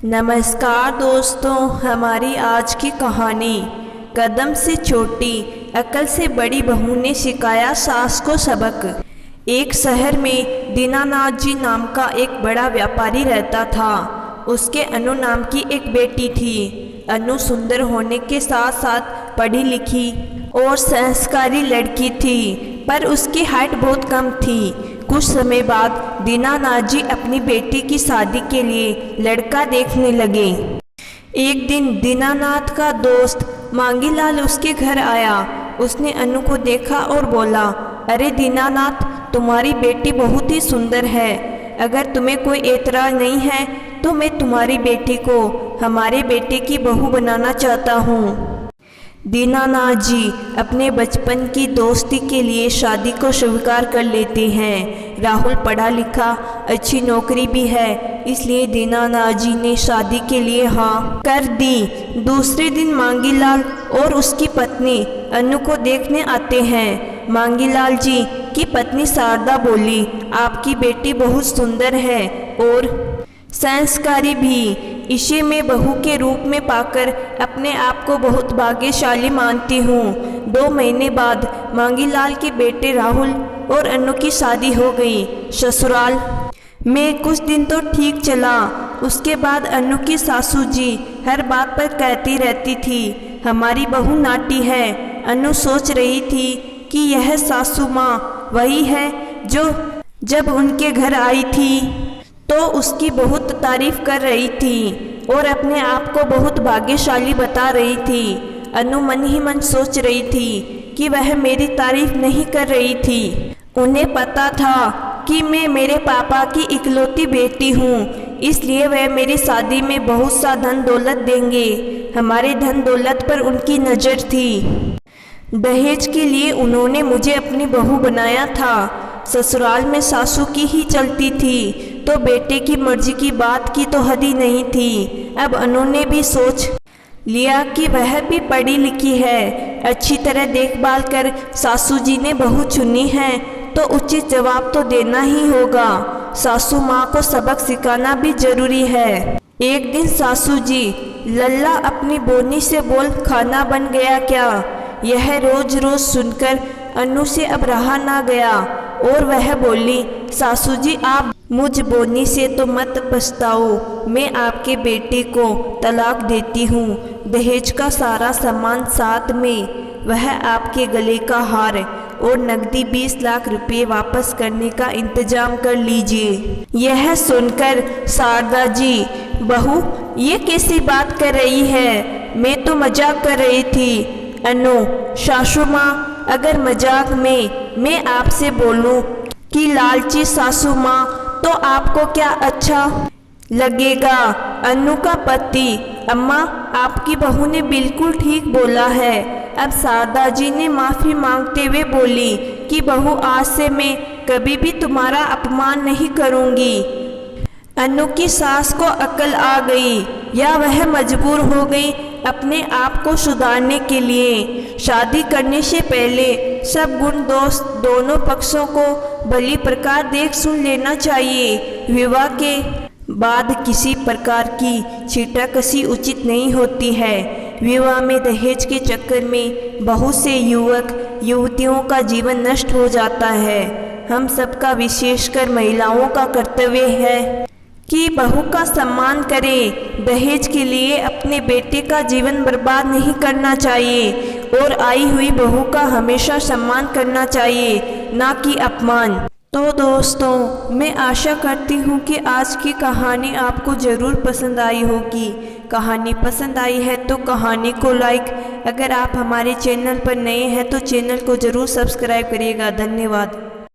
नमस्कार दोस्तों, हमारी आज की कहानी कदम से छोटी अकल से बड़ी बहू ने सिखाया सास को सबक। एक शहर में दीनानाथ जी नाम का एक बड़ा व्यापारी रहता था। उसके अनु नाम की एक बेटी थी। अनु सुंदर होने के साथ साथ पढ़ी लिखी और संस्कारी लड़की थी, पर उसकी हाइट बहुत कम थी। कुछ समय बाद दीनानाथ जी अपनी बेटी की शादी के लिए लड़का देखने लगे। एक दिन दीनानाथ का दोस्त मांगीलाल उसके घर आया। उसने अनु को देखा और बोला, अरे दीनानाथ, तुम्हारी बेटी बहुत ही सुंदर है। अगर तुम्हें कोई एतराज नहीं है तो मैं तुम्हारी बेटी को हमारे बेटे की बहू बनाना चाहता हूँ। दीनानाथ जी अपने बचपन की दोस्ती के लिए शादी को स्वीकार कर लेते हैं। राहुल पढ़ा लिखा, अच्छी नौकरी भी है, इसलिए दीनानाथ जी ने शादी के लिए हाँ कर दी। दूसरे दिन मांगीलाल और उसकी पत्नी अनु को देखने आते हैं। मांगीलाल जी की पत्नी शारदा बोली, आपकी बेटी बहुत सुंदर है और संस्कारी भी। इसे मैं बहू के रूप में पाकर अपने आप को बहुत भाग्यशाली मानती हूँ। 2 महीने बाद मांगीलाल के बेटे राहुल और अनु की शादी हो गई। ससुराल में कुछ दिन तो ठीक चला। उसके बाद अनु की सासू जी हर बात पर कहती रहती थी, हमारी बहू नाटी है। अनु सोच रही थी कि यह सासू माँ वही है जो जब उनके घर आई थी तो उसकी बहुत तारीफ कर रही थी और अपने आप को बहुत भाग्यशाली बता रही थी। अनु मन ही मन सोच रही थी कि वह मेरी तारीफ नहीं कर रही थी। उन्हें पता था कि मैं मेरे पापा की इकलौती बेटी हूँ, इसलिए वह मेरी शादी में बहुत सा धन दौलत देंगे। हमारे धन दौलत पर उनकी नज़र थी। दहेज के लिए उन्होंने मुझे अपनी बहू बनाया था। ससुराल में सासू की ही चलती थी तो बेटे की मर्जी की बात की तो हद ही नहीं थी। अब अनु ने भी सोच लिया कि वह भी पढ़ी लिखी है, अच्छी तरह देखभाल कर सासू जी ने बहू चुनी है तो उचित जवाब तो देना ही होगा। सासू माँ को सबक सिखाना भी जरूरी है। एक दिन सासू जी, लल्ला अपनी बोनी से बोल, खाना बन गया क्या? यह रोज रोज सुनकर अनु से अब रहा ना गया और वह बोली, सासू जी आप मुझ बोनी से तो मत पछताओ, मैं आपके बेटे को तलाक देती हूँ। दहेज का सारा सामान साथ में, वह आपके गले का हार और नकदी 20 लाख रुपए वापस करने का इंतजाम कर लीजिए। यह सुनकर शारदा जी, बहू ये कैसी बात कर रही है? मैं तो मजाक कर रही थी। अनु, सासू माँ, अगर मजाक में मैं आपसे बोलूं कि लालची सासू माँ तो आपको क्या अच्छा लगेगा? अनु का पति, अम्मा आपकी बहू ने बिल्कुल ठीक बोला है। अब शारदा जी ने माफ़ी मांगते हुए बोली कि बहू आज से मैं कभी भी तुम्हारा अपमान नहीं करूँगी। अनु की सास को अकल आ गई या वह मजबूर हो गई अपने आप को सुधारने के लिए। शादी करने से पहले सब गुण दोष दोनों पक्षों को भली प्रकार देख सुन लेना चाहिए। विवाह के बाद किसी प्रकार की छींटाकशी उचित नहीं होती है। विवाह में दहेज के चक्कर में बहुत से युवक युवतियों का जीवन नष्ट हो जाता है। हम सबका, विशेषकर महिलाओं का कर्तव्य है कि बहू का सम्मान करें। दहेज के लिए अपने बेटे का जीवन बर्बाद नहीं करना चाहिए और आई हुई बहू का हमेशा सम्मान करना चाहिए, ना कि अपमान। तो दोस्तों, मैं आशा करती हूँ कि आज की कहानी आपको ज़रूर पसंद आई होगी। कहानी पसंद आई है तो कहानी को लाइक, अगर आप हमारे चैनल पर नए हैं तो चैनल को ज़रूर सब्सक्राइब करिएगा। धन्यवाद।